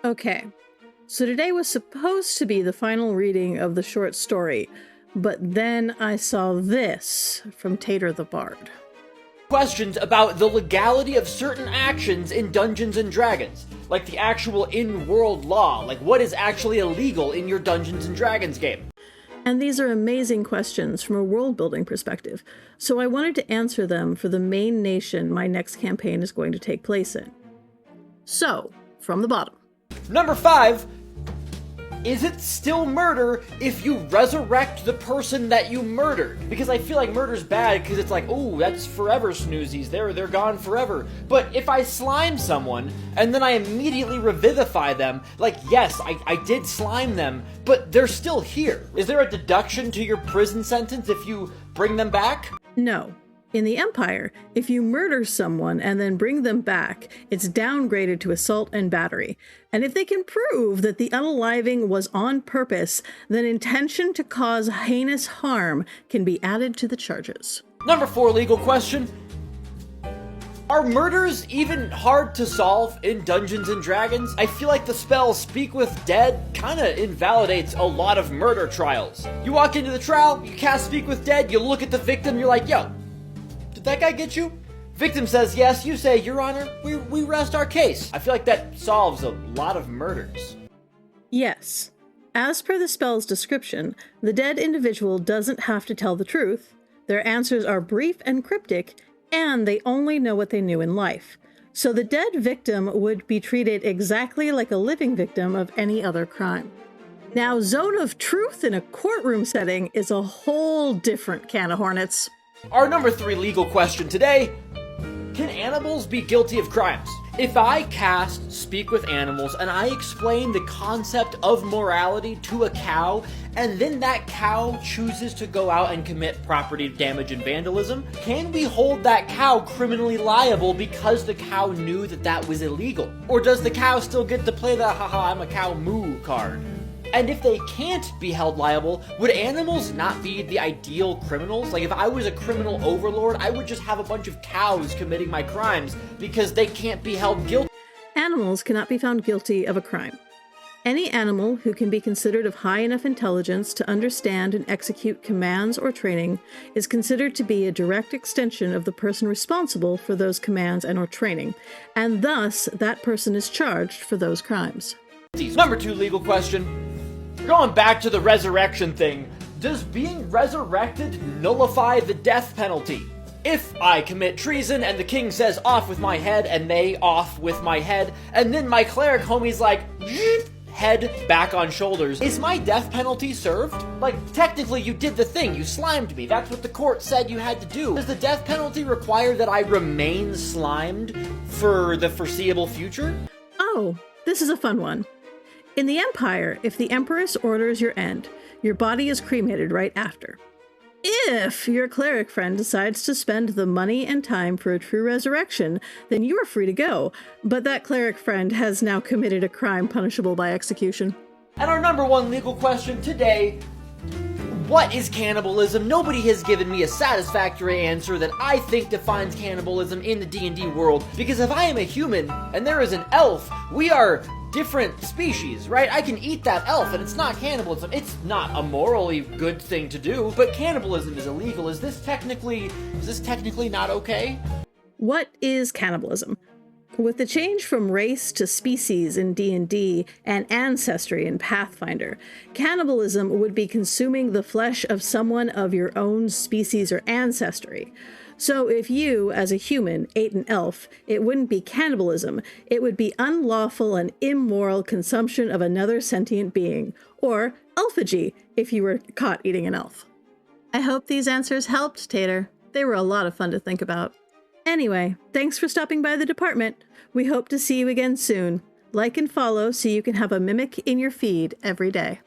Okay, so today was supposed to be the final reading of the short story, but then I saw this from Tater the Bard. Questions about the legality of certain actions in Dungeons & Dragons, like the actual in-world law, like what is actually illegal in your Dungeons & Dragons game. And these are amazing questions from a world-building perspective, so I wanted to answer them for the main nation my next campaign is going to take place in. So, from the bottom. Number 5, is it still murder if you resurrect the person that you murdered? Because I feel like murder's bad because it's like, oh, that's forever snoozies, they're gone forever. But if I slime someone and then I immediately revivify them, like, yes, I did slime them, but they're still here. Is there a deduction to your prison sentence if you bring them back? No. In the Empire, if you murder someone and then bring them back, it's downgraded to assault and battery. And if they can prove that the unaliving was on purpose, then intention to cause heinous harm can be added to the charges. Number 4 legal question. Are murders even hard to solve in Dungeons & Dragons? I feel like the spell Speak with Dead kinda invalidates a lot of murder trials. You walk into the trial, you cast Speak with Dead, you look at the victim, you're like, yo, did that guy get you? Victim says yes, you say, Your Honor, we rest our case. I feel like that solves a lot of murders. Yes. As per the spell's description, the dead individual doesn't have to tell the truth, their answers are brief and cryptic, and they only know what they knew in life. So the dead victim would be treated exactly like a living victim of any other crime. Now, Zone of Truth in a courtroom setting is a whole different can of hornets. Our number 3 legal question today, can animals be guilty of crimes? If I cast Speak with Animals and I explain the concept of morality to a cow, and then that cow chooses to go out and commit property damage and vandalism, can we hold that cow criminally liable because the cow knew that that was illegal? Or does the cow still get to play the haha I'm a cow moo card? And if they can't be held liable, would animals not be the ideal criminals? Like, if I was a criminal overlord, I would just have a bunch of cows committing my crimes because they can't be held guilty. Animals cannot be found guilty of a crime. Any animal who can be considered of high enough intelligence to understand and execute commands or training is considered to be a direct extension of the person responsible for those commands and or training, and thus that person is charged for those crimes. Number 2 legal question. Going back to the resurrection thing, does being resurrected nullify the death penalty? If I commit treason and the king says off with my head and they off with my head, and then my cleric homie's like, head back on shoulders, is my death penalty served? Like, technically you did the thing, you slimed me, that's what the court said you had to do. Does the death penalty require that I remain slimed for the foreseeable future? Oh, this is a fun one. In the Empire, if the Empress orders your end, your body is cremated right after. If your cleric friend decides to spend the money and time for a true resurrection, then you are free to go, but that cleric friend has now committed a crime punishable by execution. And our number 1 legal question today, what is cannibalism? Nobody has given me a satisfactory answer that I think defines cannibalism in the D&D world, because if I am a human and there is an elf, we are different species, right? I can eat that elf and it's not cannibalism. It's not a morally good thing to do, but cannibalism is illegal. Is this technically not okay? What is cannibalism? With the change from race to species in D&D and ancestry in Pathfinder, cannibalism would be consuming the flesh of someone of your own species or ancestry. So if you, as a human, ate an elf, it wouldn't be cannibalism, it would be unlawful and immoral consumption of another sentient being, or elphagy if you were caught eating an elf. I hope these answers helped, Tater. They were a lot of fun to think about. Anyway, thanks for stopping by the department. We hope to see you again soon. Like and follow so you can have a mimic in your feed every day.